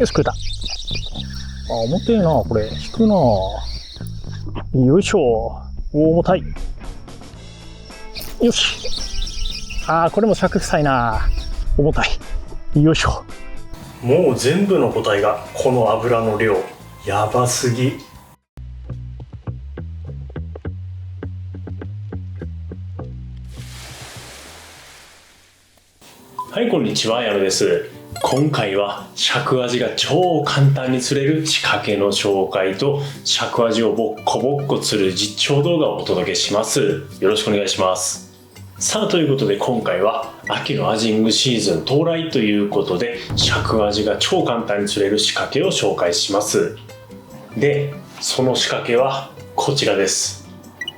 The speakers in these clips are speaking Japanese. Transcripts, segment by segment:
よし、食えた。重てえな、これ。引くな。よいしょ。重たい。よし。これも尺臭いな。重たい。よいしょ。もう全部の個体がこの油の量、やばすぎ。はい、こんにちは、矢野です。今回は尺アジが超簡単に釣れる仕掛けの紹介と尺アジをボッコボッコ釣る実況動画をお届けします。よろしくお願いします。さあ、ということで今回は秋のアジングシーズン到来ということで尺アジが超簡単に釣れる仕掛けを紹介します。で、その仕掛けはこちらです。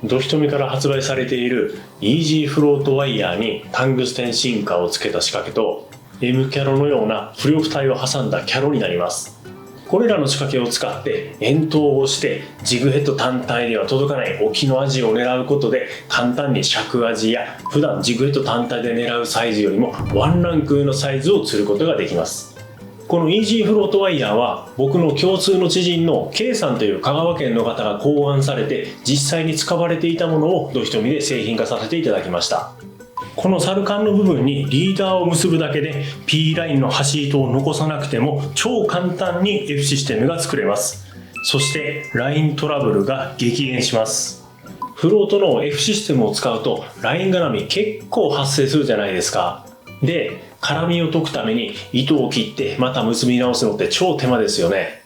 ドヒトミから発売されているイージーフロートワイヤーにタングステンシンカーをつけた仕掛けと M キャロのような浮力体を挟んだキャロになります。これらの仕掛けを使って遠投をしてジグヘッド単体では届かない沖のアジを狙うことで簡単に尺アジや普段ジグヘッド単体で狙うサイズよりもワンランク上のサイズを釣ることができます。このイージーフロートワイヤーは僕の共通の知人の K さんという香川県の方が考案されて実際に使われていたものをドヒトミで製品化させていただきました。このサルカンの部分にリーダーを結ぶだけで P ラインの端糸を残さなくても超簡単に F システムが作れます。そしてライントラブルが激減します。フロートの F システムを使うとライン絡み結構発生するじゃないですか。で、絡みを解くために糸を切ってまた結び直すのって超手間ですよね。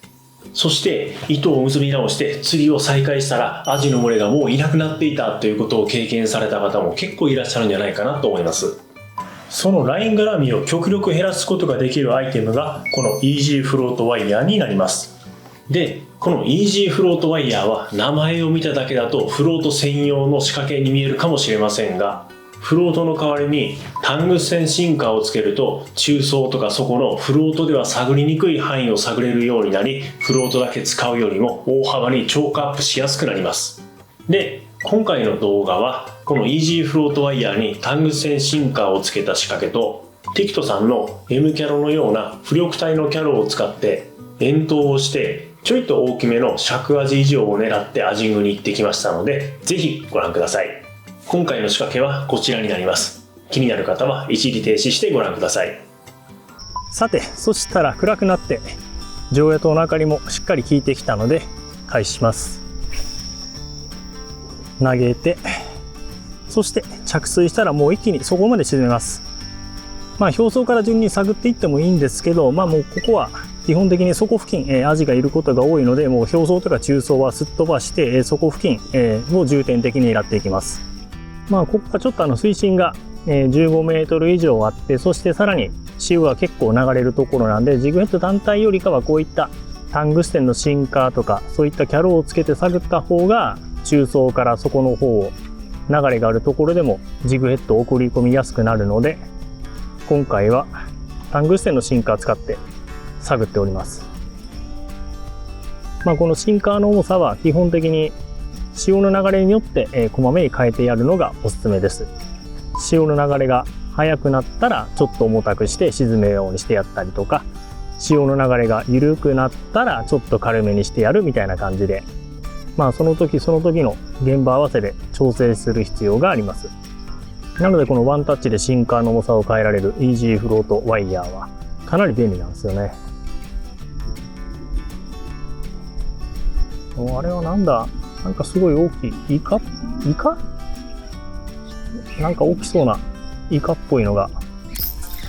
そして糸を結び直して釣りを再開したらアジの群れがもういなくなっていたということを経験された方も結構いらっしゃるんじゃないかなと思います。そのライン絡みを極力減らすことができるアイテムがこのイージーフロートワイヤーになります。で、このイージーフロートワイヤーは名前を見ただけだとフロート専用の仕掛けに見えるかもしれませんが、フロートの代わりにタングステンシンカーをつけると中層とか底のフロートでは探りにくい範囲を探れるようになり、フロートだけ使うよりも大幅に超過アップしやすくなります。で、今回の動画はこのイージーフロートワイヤーにタングステンシンカーをつけた仕掛けとテキトさんの M キャロのような浮力体のキャロを使って遠投をしてちょいと大きめの尺アジ以上を狙ってアジングに行ってきましたので、ぜひご覧ください。今回の仕掛けはこちらになります。気になる方は一時停止してご覧ください。さて、そしたら暗くなって常夜灯の明かりもしっかり効いてきたので開始します。投げて、そして着水したらもう一気に底まで沈めます。表層から順に探っていってもいいんですけど、もうここは基本的に底付近、アジがいることが多いので、もう表層とか中層はすっ飛ばして、底付近、を重点的に狙っていきます。ここはちょっと水深が15メートル以上あって、そしてさらに潮が結構流れるところなんで、ジグヘッド単体よりかはこういったタングステンのシンカーとかそういったキャロをつけて探った方が中層から底の方を流れがあるところでもジグヘッドを送り込みやすくなるので、今回はタングステンのシンカー使って探っております。このシンカーの重さは基本的に潮の流れによってこまめに変えてやるのがおすすめです。潮の流れが速くなったらちょっと重たくして沈めるようにしてやったりとか、潮の流れが緩くなったらちょっと軽めにしてやるみたいな感じで、その時その時の現場合わせで調整する必要があります。なのでこのワンタッチでシンカーの重さを変えられるイージーフロートワイヤーはかなり便利なんですよね。あれはなんだ、なんかすごい大きいイカなんか大きそうなイカっぽいのが。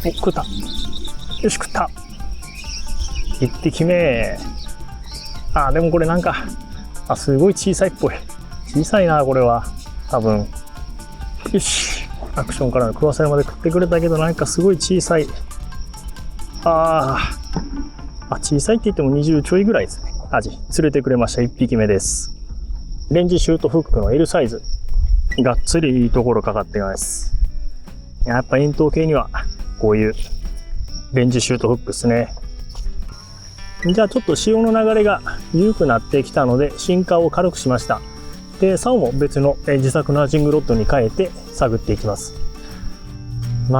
食った。よし、食った。一匹目。でもこれなんかすごい小さいっぽい。小さいな、これは多分。よし、アクションからの食わせるまで食ってくれたけど、なんかすごい小さい。小さいって言っても20ちょいぐらいですね。アジ釣れてくれました。1匹目です。レンジシュートフックの L サイズ、がっつりいいところかかっています。やっぱ遠投系にはこういうレンジシュートフックですね。じゃあちょっと潮の流れが緩くなってきたのでシンカーを軽くしました。で、竿も別の自作のアーチングロッドに変えて探っていきます。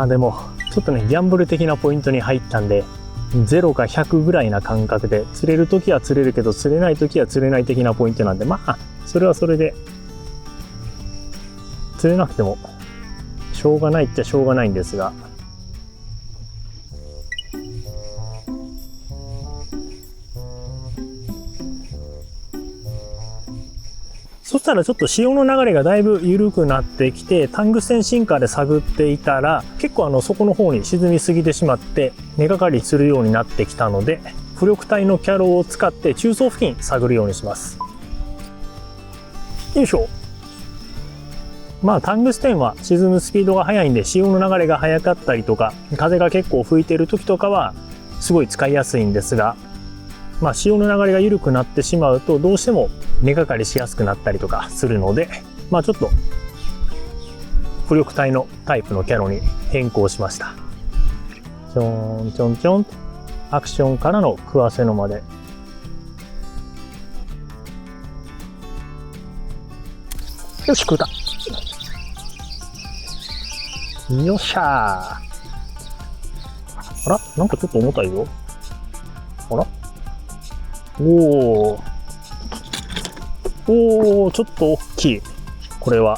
でもちょっとね、ギャンブル的なポイントに入ったんで、0か100ぐらいな感覚で、釣れるときは釣れるけど釣れないときは釣れない的なポイントなんで、まあそれはそれで釣れなくてもしょうがないっちゃしょうがないんですが、そしたらちょっと潮の流れがだいぶ緩くなってきて、タングステンシンカーで探っていたら、結構底の方に沈みすぎてしまって根がかりするようになってきたので、浮力体のキャロを使って中層付近探るようにします。よいしょ。まあタングステンは沈むスピードが速いんで、潮の流れが速かったりとか、風が結構吹いている時とかはすごい使いやすいんですが、まあ潮の流れが緩くなってしまうとどうしても根がかりしやすくなったりとかするので、まあちょっと浮力体のタイプのキャロに変更しました。ちょんちょんちょんとアクションからの食わせのまで。よし、食うた。よっしゃー。あら、なんかちょっと重たいよ。あら、おー。おー、ちょっと大きい。これは。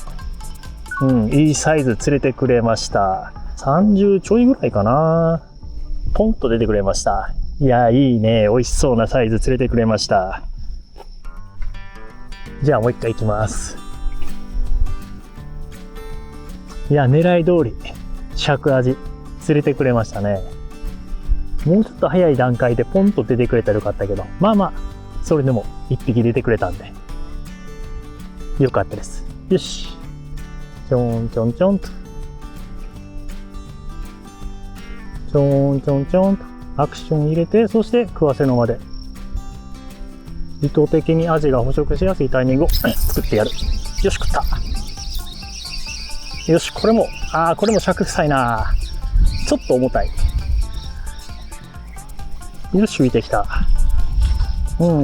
いいサイズ釣れてくれました。30ちょいぐらいかな。ポンと出てくれました。いや、いいね。美味しそうなサイズ釣れてくれました。じゃあもう一回いきます。いや、狙い通り、尺アジ釣れてくれましたね。もうちょっと早い段階でポンと出てくれたらよかったけど、まあまあ、それでも一匹出てくれたんで、よかったです。よし。ちょんちょんちょんと。ちょんちょんちょんと。アクション入れて、そして食わせのまで。意図的にアジが捕食しやすいタイミングを作ってやる。よし、食った。よし、これも尺臭いな。ちょっと重たい。よし、浮いてきた。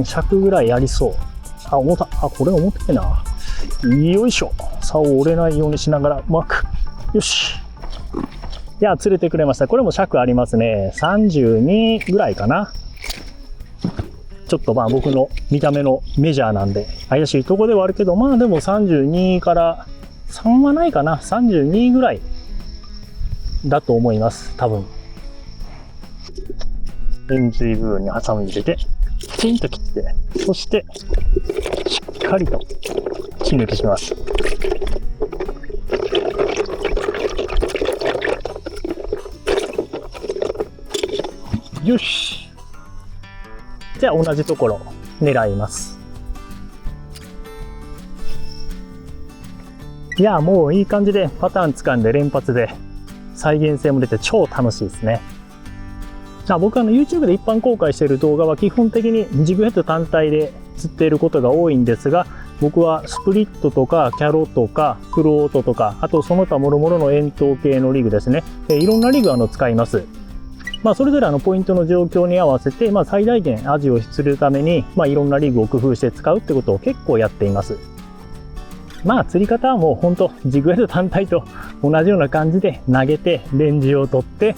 尺ぐらいありそう。あ、重た。あ、これ重たいな。よいしょ。竿を折れないようにしながら巻く。よし。いや、釣れてくれました。これも尺ありますね。32ぐらいかな。ちょっとまあ僕の見た目のメジャーなんで怪しいとこではあるけど、まあでも32から3はないかな。32ぐらいだと思います。多分。円髄部分にハサミ入れて、ピンと切って、そしてしっかりと切り抜きします。よし。じゃあ同じところ狙います。いや、もういい感じでパターン掴んで連発で再現性も出て超楽しいですね。僕YouTube で一般公開している動画は基本的にジグヘッド単体で釣っていることが多いんですが、僕はスプリットとかキャロとかフロートとか、あとその他諸々の円筒系のリグですね。いろんなリグ使います。それぞれポイントの状況に合わせて、最大限アジを釣るために、いろんなリグを工夫して使うってことを結構やっています。釣り方はもうほんとジグヘッド単体と同じような感じで投げてレンジを取って、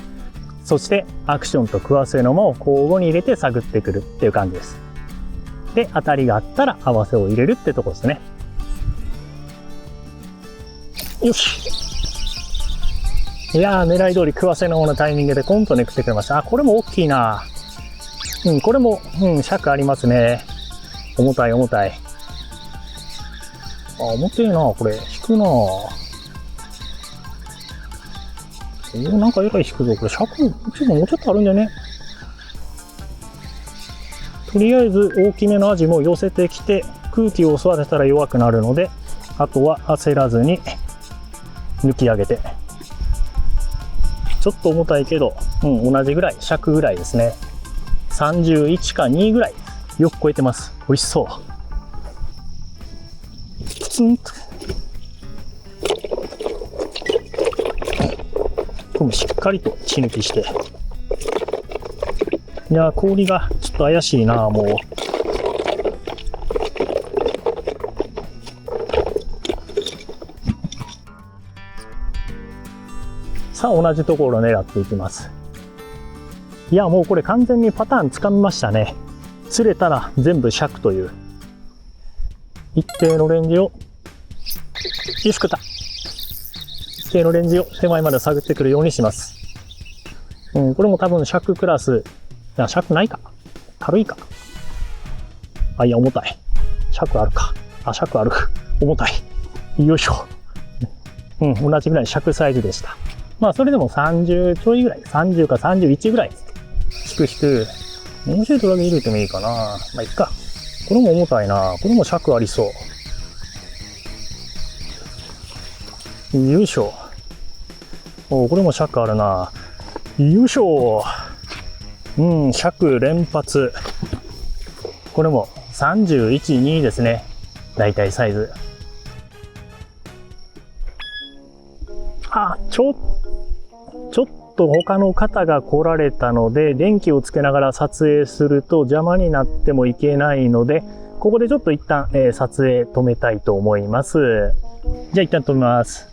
そしてアクションと食わせの間を交互に入れて探ってくるっていう感じです。で、当たりがあったら合わせを入れるってとこですね。よし。いやー、狙い通り食わせの方のタイミングでコンとね食ってくれました。あ、これも大きいな。これも、尺ありますね。重たい重たい。あ、重てえな、これ。引くな。なんかえらい引くぞ。これ尺、もうちょっとあるんじゃね。とりあえず大きめのアジも寄せてきて、空気を吸わせたら弱くなるので、あとは焦らずに抜き上げて。ちょっと重たいけど、同じぐらい、尺ぐらいですね。31か2ぐらい。よく超えてます。美味しそう。プツンと。これもしっかりと血抜きして。いやー、氷がちょっと怪しいな、もう。さあ、同じところを狙っていきます。いや、もうこれ完全にパターンつかみましたね。釣れたら全部尺という。一定のレンジを、よし、食った。一定のレンジを手前まで探ってくるようにします。これも多分尺クラス、尺ないか。軽いか。あ、いや、重たい。尺あるか。尺ある。重たい。よいしょ。同じぐらい尺サイズでした。まあ、それでも30ちょいぐらい。30か31ぐらい。引く。もうちょいとだけ入れてもいいかな。まあ、いっか。これも重たいな。これも尺ありそう。よいしょ。これも尺あるな。よいしょ。尺連発。これも31、2ですね。だいたいサイズ。ちょっと他の方が来られたので、電気をつけながら撮影すると邪魔になってもいけないので、ここでちょっと一旦、撮影止めたいと思います。じゃあ一旦止めます。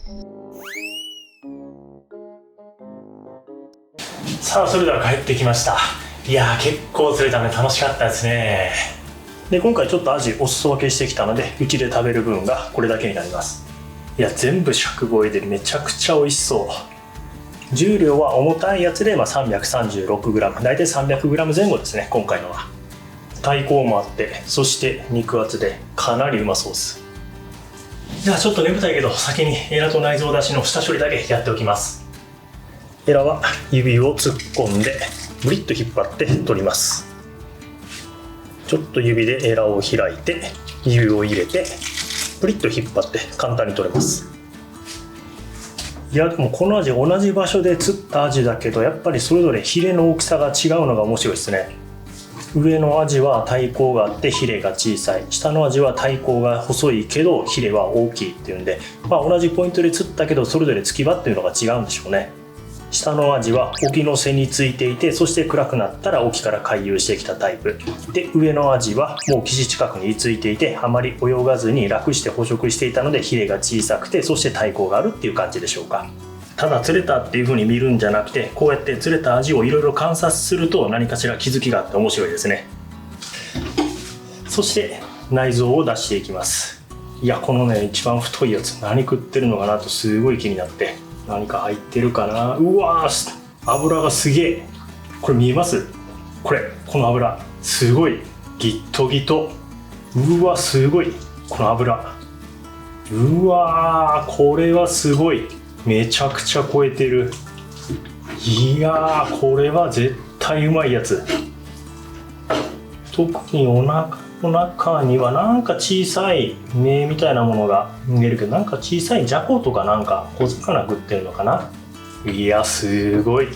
さあ、それでは帰ってきました。いやー、結構釣れたね。楽しかったですね。で、今回ちょっとアジお裾分けしてきたので、うちで食べる分がこれだけになります。いや、全部尺超えでめちゃくちゃ美味しそう。重量は重たいやつで、336g、だいたい 300g 前後ですね、今回のは。体高もあって、そして肉厚でかなりうまそうです。じゃあちょっと眠たいけど、先にエラと内臓出しの下処理だけやっておきます。エラは指を突っ込んでブリッと引っ張って取ります。ちょっと指でエラを開いて指を入れてブリッと引っ張って簡単に取れます。いや、でもこのアジ同じ場所で釣ったアジだけど、やっぱりそれぞれヒレの大きさが違うのが面白いですね。上のアジは体高があってヒレが小さい、下のアジは体高が細いけどヒレは大きいっていうんで、同じポイントで釣ったけどそれぞれ付き場っていうのが違うんでしょうね。下のアジは沖の背についていて、そして暗くなったら沖から回遊してきたタイプで、上のアジはもう岸近くに居ついていて、あまり泳がずに楽して捕食していたのでヒレが小さくて、そして体高があるっていう感じでしょうか。ただ釣れたっていう風に見るんじゃなくて、こうやって釣れたアジをいろいろ観察すると何かしら気づきがあって面白いですね。そして内臓を出していきます。いや、このね、一番太いやつ何食ってるのかなとすごい気になって、何か入ってるかな。うわー、油がすげえ。これ見えます？この油すごいギットギト。うわ、すごいこの油。うわー、これはすごい。めちゃくちゃ超えてる。いやー、これは絶対うまいやつ。特にお腹の中にはなんか小さい目みたいなものが見えるけど、なんか小さいジャコとかなんか小魚食ってるのかな。いや、すごい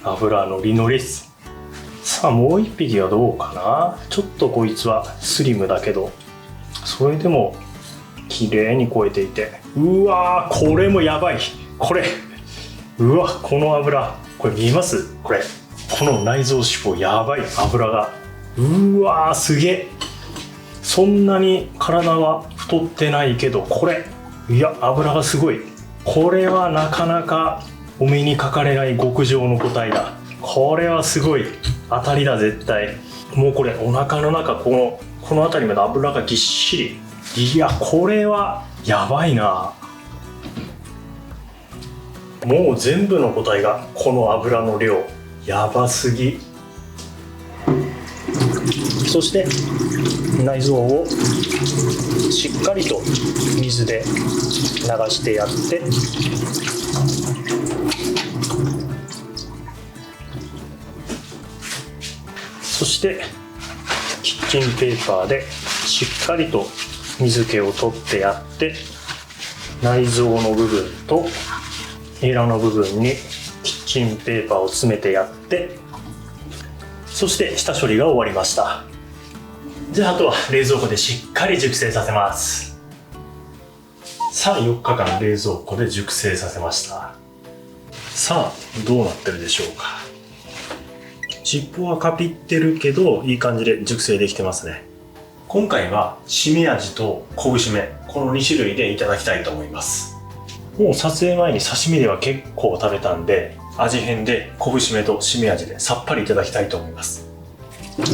油のりのりっす。さあ、もう一匹はどうかな。ちょっとこいつはスリムだけど、それでも綺麗に超えていて、うわー、これもやばい。うわ、この油、これ見えます？この内臓脂肪やばい。油がうわー、すげえ。そんなに体は太ってないけど、いや、油がすごい。これはなかなかお目にかかれない極上の個体だ。これはすごい。当たりだ、絶対。もうこれお腹の中、この辺りまで油がぎっしり。いや、これはやばいな。もう全部の個体がこの油の量やばすぎ。そして内臓をしっかりと水で流してやって、そしてキッチンペーパーでしっかりと水気を取ってやって、内臓の部分とエラの部分にキッチンペーパーを詰めてやって、そして下処理が終わりました。じゃあ、あとは冷蔵庫でしっかり熟成させます。さあ、4日間冷蔵庫で熟成させました。さあ、どうなってるでしょうか。尻尾はカピってるけどいい感じで熟成できてますね。今回はしめ味と昆布締め、この2種類でいただきたいと思います。もう撮影前に刺身では結構食べたんで、味変で昆布締めと締め味でさっぱりいただきたいと思います。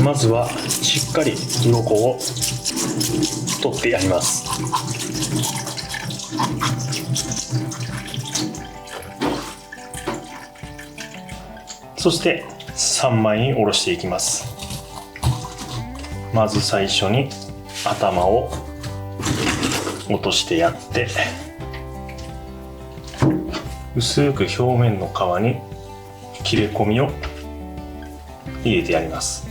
まずはしっかり鱗を取ってやります。そして三枚におろしていきます。まず最初に頭を落としてやって、薄く表面の皮に切れ込みを入れてやります。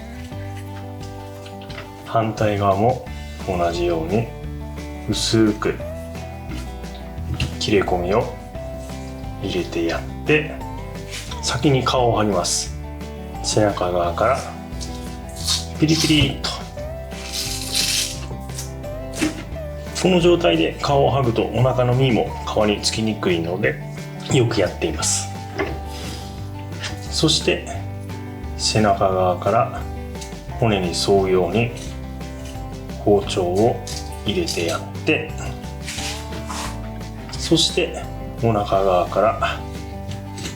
反対側も同じように薄く切れ込みを入れてやって、先に皮を剥ぎます。背中側からピリピリと。この状態で皮を剥ぐとお腹の身も皮につきにくいのでよくやっています。そして背中側から骨に沿うように包丁を入れてやって、そしてお腹側から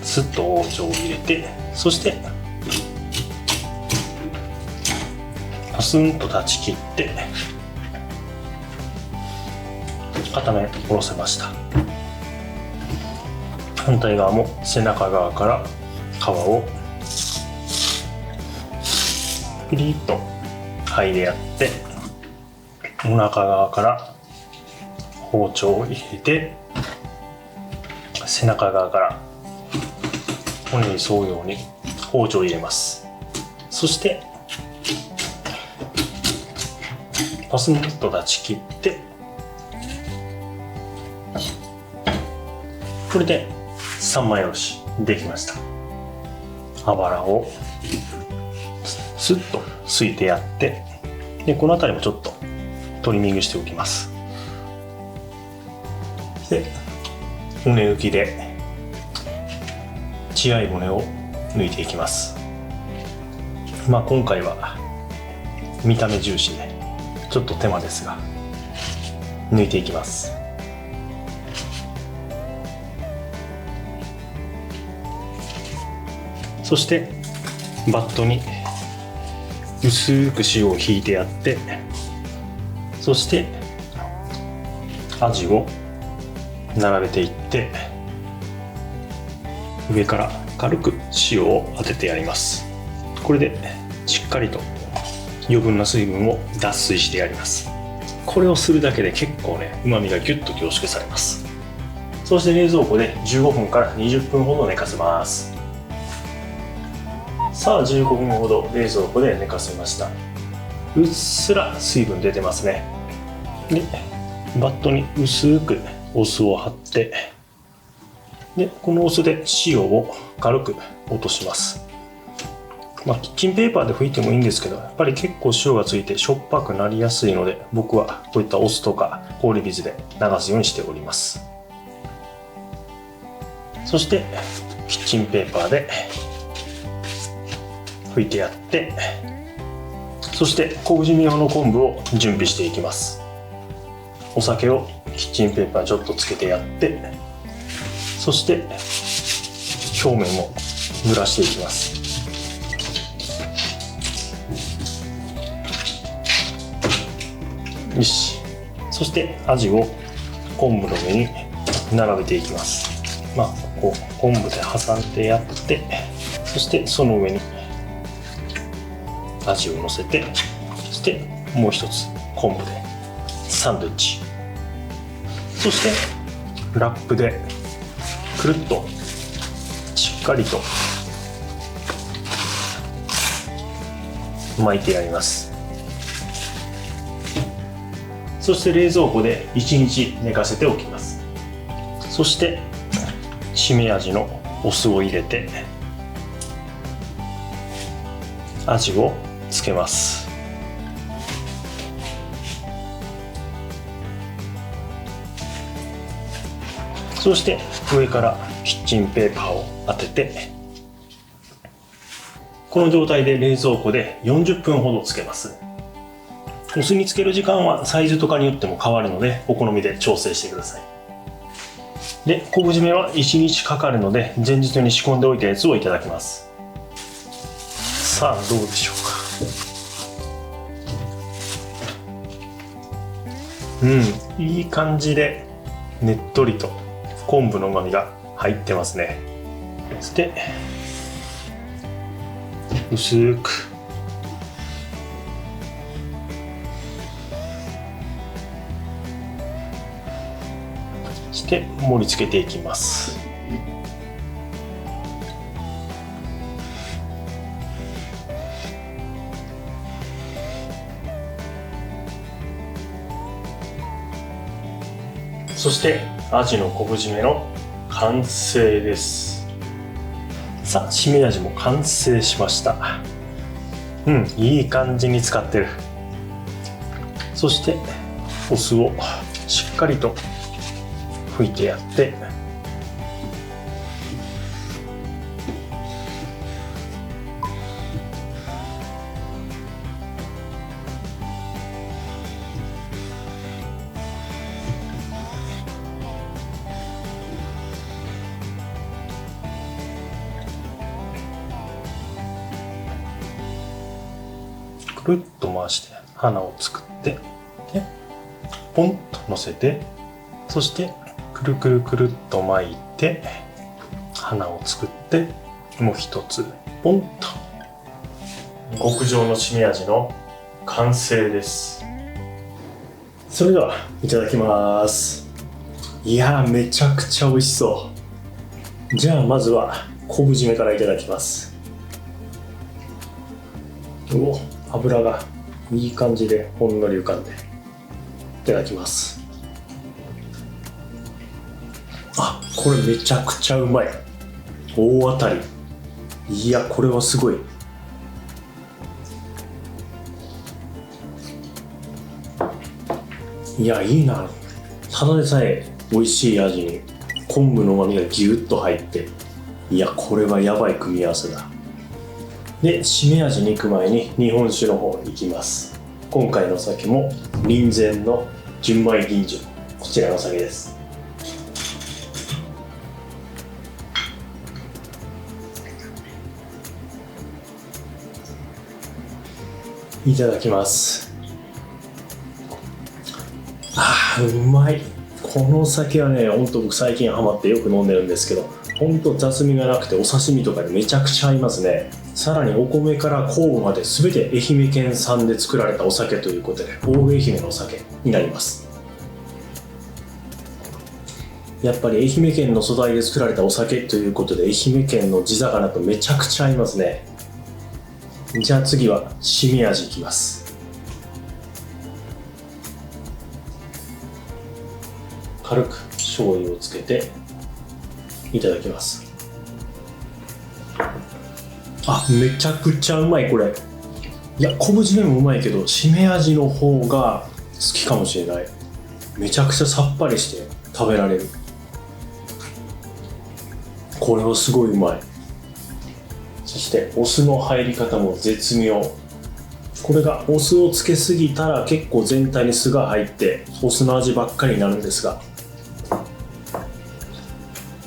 スッと包丁を入れて、そしてパスンと断ち切って片面下ろせました。反対側も背中側から皮をピリッと剥いでやって、お腹側から包丁を入れて、背中側から骨に沿うように包丁を入れます。そしてパスンと断ち切って、これで三枚おろしできました。あばらをスッとすいてやって、でこの辺りもちょっとトリミングしておきます。で骨抜きで血合い骨を抜いていきます。今回は見た目重視でちょっと手間ですが抜いていきます。そしてバットに薄く塩をひいてやって、そしてアジを並べていって、上から軽く塩を当ててやります。これでしっかりと余分な水分を脱水してやります。これをするだけで結構ね、旨味がギュッと凝縮されます。そして冷蔵庫で15分から20分ほど寝かせます。さあ15分ほど冷蔵庫で寝かせました。うっすら水分出てますね。でバットに薄くお酢を張って、でこのお酢で塩を軽く落とします。キッチンペーパーで拭いてもいいんですけど、やっぱり結構塩がついてしょっぱくなりやすいので、僕はこういったお酢とか氷水で流すようにしております。そしてキッチンペーパーで拭いてやって、そして昆布締め用の昆布を準備していきます。お酒をキッチンペーパーちょっとつけてやって、そして表面を濡らしていきます。よし。そしてアジを昆布の上に並べていきます。ここ昆布で挟んでやって、そしてその上にアジを乗せて、そしてもう一つ昆布でサンドイッチ。そしてラップでくるっとしっかりと巻いてやります。そして冷蔵庫で1日寝かせておきます。そしてしめ味のお酢を入れて味をつけます。そして上からキッチンペーパーを当てて、この状態で冷蔵庫で40分ほどつけます。お酢につける時間はサイズとかによっても変わるので、お好みで調整してください。で、昆布締めは1日かかるので前日に仕込んでおいたやつをいただきます。さあどうでしょうか。いい感じでねっとりと昆布の旨味が入ってますね。そして薄くして盛り付けていきます。そしてアジの昆布締めの完成です。さあ締め味も完成しました。いい感じに使ってる。そしてお酢をしっかりと拭いてやって、くるっと回して花を作って、でポンと乗せて、そしてくるくるくるっと巻いて花を作って、もう一つポンと極上の締め味の完成です。それではいただきます。いやーめちゃくちゃ美味しそう。じゃあまずは昆布締めからいただきます。お、油がいい感じでほんのり浮かんで、いただきます。あ、これめちゃくちゃうまい。大当たり。いやこれはすごい。いやいいな。ただでさえ美味しい味に昆布の旨味がギュッと入って、いやこれはやばい組み合わせだ。で締め味に行く前に日本酒の方に行きます。今回のお酒も臨前の純米吟醸、こちらのお酒です。いただきます。うまい。このお酒はね、ほんと僕最近ハマってよく飲んでるんですけど、ほんと雑味がなくてお刺身とかにめちゃくちゃ合いますね。さらにお米から酵母まで全て愛媛県産で作られたお酒ということで、大愛媛のお酒になります。やっぱり愛媛県の素材で作られたお酒ということで、愛媛県の地魚とめちゃくちゃ合いますね。じゃあ次は締め味いきます。軽く醤油をつけていただきます。あ、めちゃくちゃうまいこれ。いや昆布締めもうまいけど締め味の方が好きかもしれない。めちゃくちゃさっぱりして食べられる。これはすごいうまい。そしてお酢の入り方も絶妙。これがお酢をつけすぎたら結構全体に酢が入ってお酢の味ばっかりになるんですが、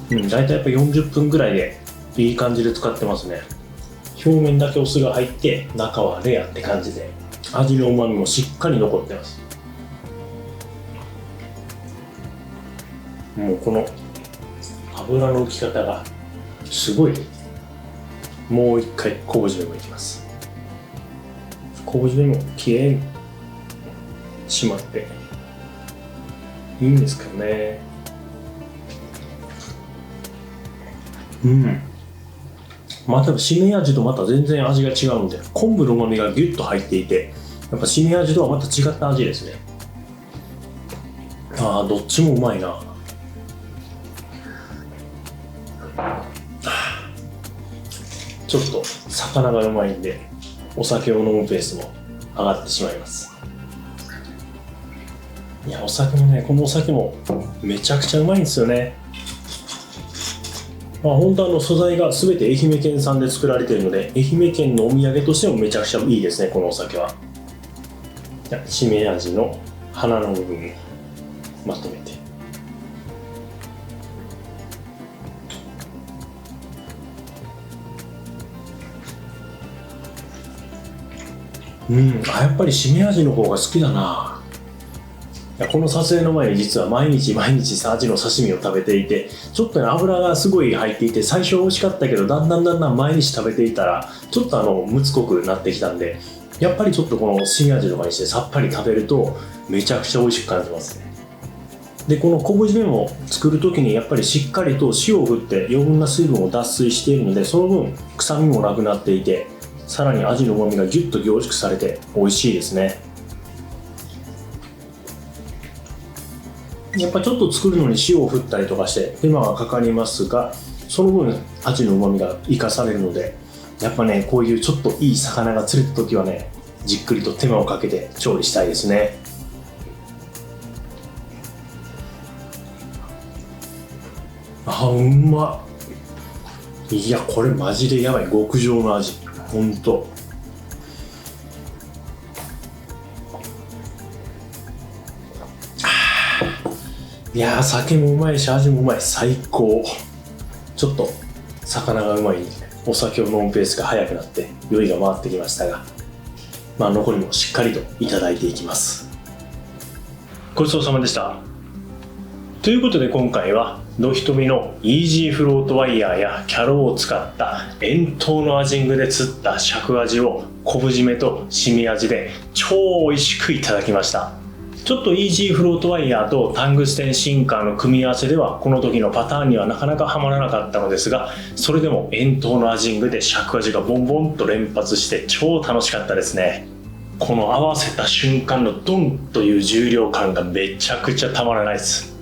大体やっぱ40分ぐらいでいい感じで使ってますね。表面だけお酢が入って中はレアって感じで、味の旨味もしっかり残ってます。もうこの油の浮き方がすごい。もう一回昆布締めもいきます。昆布締めもきれいに締まっていいんですけどね。また締め味とまた全然味が違うんで、昆布の旨味がギュッと入っていて、やっぱ締め味とはまた違った味ですね。どっちもうまいな。ちょっと魚がうまいんでお酒を飲むペースも上がってしまいます。いやお酒もね、このお酒もめちゃくちゃうまいんですよね。本当素材が全て愛媛県産で作られているので、愛媛県のお土産としてもめちゃくちゃいいですね、このお酒は。締め味の花の部分をまとめて、やっぱりしめ味の方が好きだな。いやこの撮影の前に実は毎日アジの刺身を食べていて、ちょっとね油がすごい入っていて最初は美味しかったけど、だんだん毎日食べていたらちょっとむつこくなってきたんで、やっぱりちょっとこのしめ味とかにしてさっぱり食べるとめちゃくちゃ美味しく感じますね。でこの昆布締めも作る時にやっぱりしっかりと塩を振って余分な水分を脱水しているので、その分臭みもなくなっていて、さらに味の旨味がギュッと凝縮されて美味しいですね。やっぱちょっと作るのに塩を振ったりとかして手間がかかりますが、その分味の旨味が生かされるので、やっぱねこういうちょっといい魚が釣れた時はね、じっくりと手間をかけて調理したいですね。うまっ。いやこれマジでやばい、極上の味、ほんと。いや酒もうまいし味もうまい、最高。ちょっと魚がうまいんでお酒を飲むペースが速くなって酔いが回ってきましたが、残りもしっかりといただいていきます。ごちそうさまでした。ということで今回はドヒトミのイージーフロートワイヤーやキャローを使った遠投のアジングで釣った尺アジを昆布締めとしめ味で超美味しくいただきました。ちょっとイージーフロートワイヤーとタングステンシンカーの組み合わせではこの時のパターンにはなかなかはまらなかったのですが、それでも遠投のアジングで尺アジがボンボンと連発して超楽しかったですね。この合わせた瞬間のドンという重量感がめちゃくちゃたまらないです。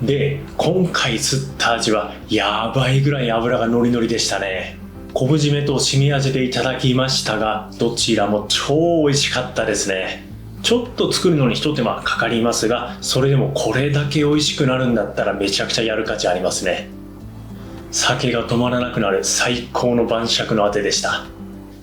で今回釣ったアジはやばいぐらい脂がノリノリでしたね。昆布締めとしめ味でいただきましたが、どちらも超美味しかったですね。ちょっと作るのに一手間かかりますが、それでもこれだけ美味しくなるんだったらめちゃくちゃやる価値ありますね。酒が止まらなくなる最高の晩酌のあてでした。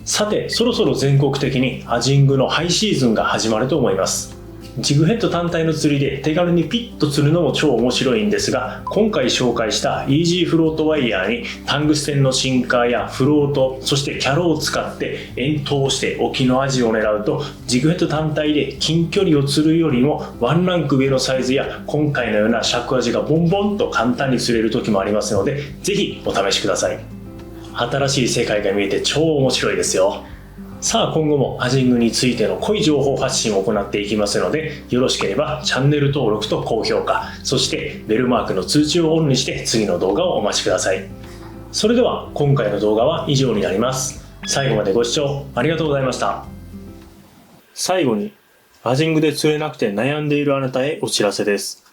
さてそろそろ全国的にアジングのハイシーズンが始まると思います。ジグヘッド単体の釣りで手軽にピッと釣るのも超面白いんですが、今回紹介したイージーフロートワイヤーにタングステンのシンカーやフロート、そしてキャロを使って遠投して沖のアジを狙うと、ジグヘッド単体で近距離を釣るよりもワンランク上のサイズや今回のような尺アジがボンボンと簡単に釣れる時もありますので、ぜひお試しください。新しい世界が見えて超面白いですよ。さあ今後もアジングについての濃い情報発信を行っていきますので、よろしければチャンネル登録と高評価、そしてベルマークの通知をオンにして次の動画をお待ちください。それでは今回の動画は以上になります。最後までご視聴ありがとうございました。最後にアジングで釣れなくて悩んでいるあなたへお知らせです。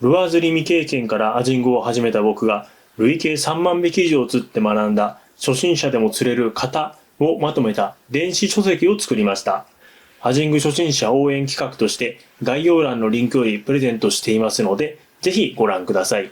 ルアー釣り未経験からアジングを始めた僕が累計3万匹以上釣って学んだ初心者でも釣れる型をまとめた電子書籍を作りました。アジング初心者応援企画として概要欄のリンクよりプレゼントしていますので、ぜひご覧ください。